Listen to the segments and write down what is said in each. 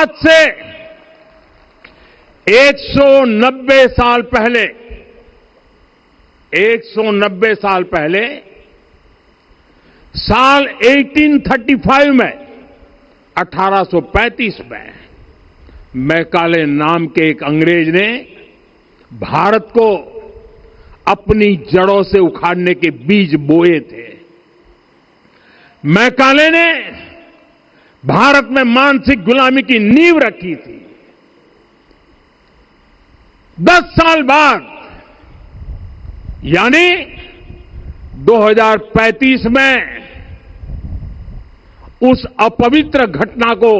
आज से 190 साल पहले 190 साल पहले साल 1835 में 1835 में मैकाले नाम के एक अंग्रेज ने भारत को अपनी जड़ों से उखाड़ने के बीज बोए थे। मैकाले ने भारत में मानसिक गुलामी की नींव रखी थी। 10 साल बाद यानी 2035 में उस अपवित्र घटना को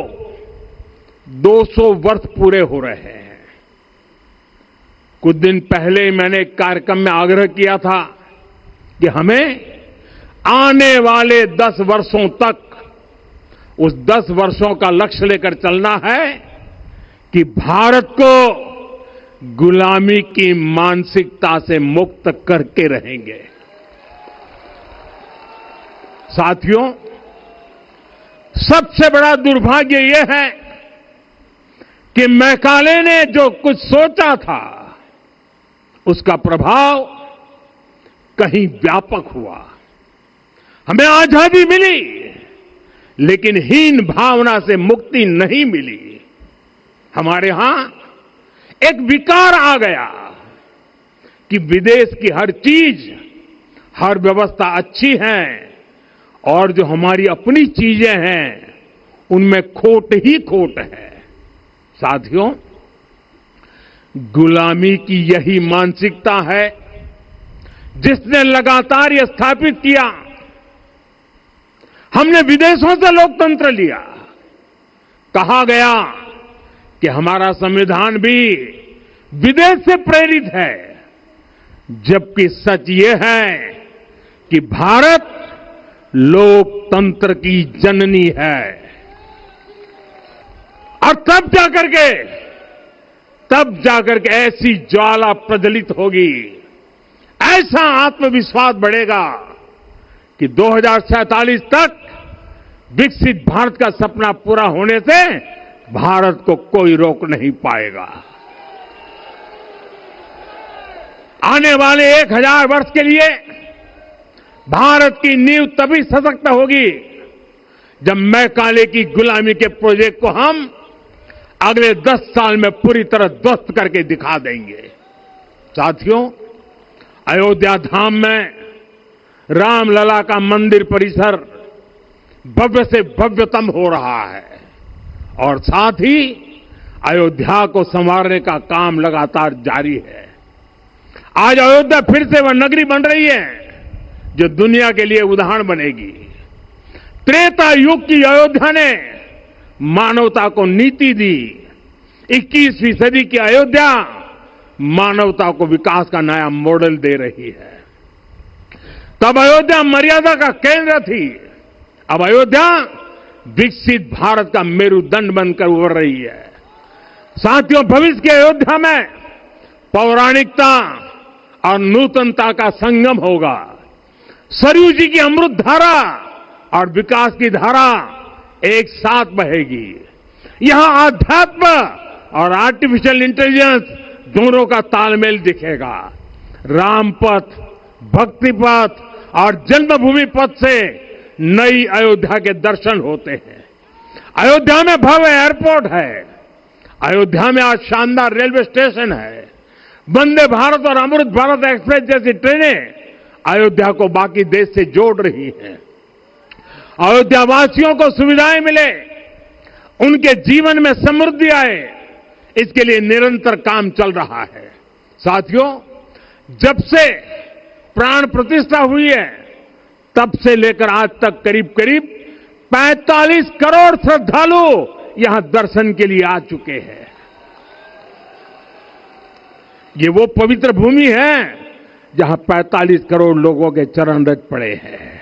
200 वर्ष पूरे हो रहे हैं। कुछ दिन पहले मैंने एक कार्यक्रम में आग्रह किया था कि हमें आने वाले 10 वर्षों तक उस 10 वर्षों का लक्ष्य लेकर चलना है कि भारत को गुलामी की मानसिकता से मुक्त करके रहेंगे। साथियों, सबसे बड़ा दुर्भाग्य यह है कि मैकाले ने जो कुछ सोचा था उसका प्रभाव कहीं व्यापक हुआ। हमें आजादी मिली लेकिन हीन भावना से मुक्ति नहीं मिली। हमारे यहां एक विकार आ गया कि विदेश की हर चीज, हर व्यवस्था अच्छी है और जो हमारी अपनी चीजें हैं उनमें खोट ही खोट है। साथियों, गुलामी की यही मानसिकता है जिसने लगातार यह स्थापित किया। हमने विदेशों से लोकतंत्र लिया। कहा गया कि हमारा संविधान भी विदेश से प्रेरित है, जबकि सच ये है कि भारत लोकतंत्र की जननी है। और तब जाकर के ऐसी ज्वाला प्रज्वलित होगी, ऐसा आत्मविश्वास बढ़ेगा कि 2047 तक विकसित भारत का सपना पूरा होने से भारत को कोई रोक नहीं पाएगा। आने वाले 1000 वर्ष के लिए भारत की नींव तभी सशक्त होगी जब मैकाले की गुलामी के प्रोजेक्ट को हम अगले 10 साल में पूरी तरह ध्वस्त करके दिखा देंगे। साथियों, अयोध्या धाम में रामलला का मंदिर परिसर भव्य से भव्यतम हो रहा है और साथ ही अयोध्या को संवारने का काम लगातार जारी है। आज अयोध्या फिर से वह नगरी बन रही है जो दुनिया के लिए उदाहरण बनेगी। त्रेता युग की अयोध्या ने मानवता को नीति दी। 21वीं सदी की अयोध्या मानवता को विकास का नया मॉडल दे रही है। तब अयोध्या मर्यादा का केंद्र थी, अब अयोध्या विकसित भारत का मेरुदंड बनकर उभर रही है। साथियों, भविष्य की अयोध्या में पौराणिकता और नूतनता का संगम होगा। सरयू जी की अमृत धारा और विकास की धारा एक साथ बहेगी। यहां आध्यात्म और आर्टिफिशियल इंटेलिजेंस दोनों का तालमेल दिखेगा। राम पथ, भक्ति पथ और जन्मभूमि पथ से नई अयोध्या के दर्शन होते हैं। अयोध्या में भव्य एयरपोर्ट है। अयोध्या में आज शानदार रेलवे स्टेशन है। वंदे भारत और अमृत भारत एक्सप्रेस जैसी ट्रेनें अयोध्या को बाकी देश से जोड़ रही हैं। अयोध्या वासियों को सुविधाएं मिले, उनके जीवन में समृद्धि आए, इसके लिए निरंतर काम चल रहा है। साथियों, जब से प्राण प्रतिष्ठा हुई है तब से लेकर आज तक करीब 45 करोड़ श्रद्धालु यहां दर्शन के लिए आ चुके हैं। ये वो पवित्र भूमि है जहां 45 करोड़ लोगों के चरण रज पड़े हैं।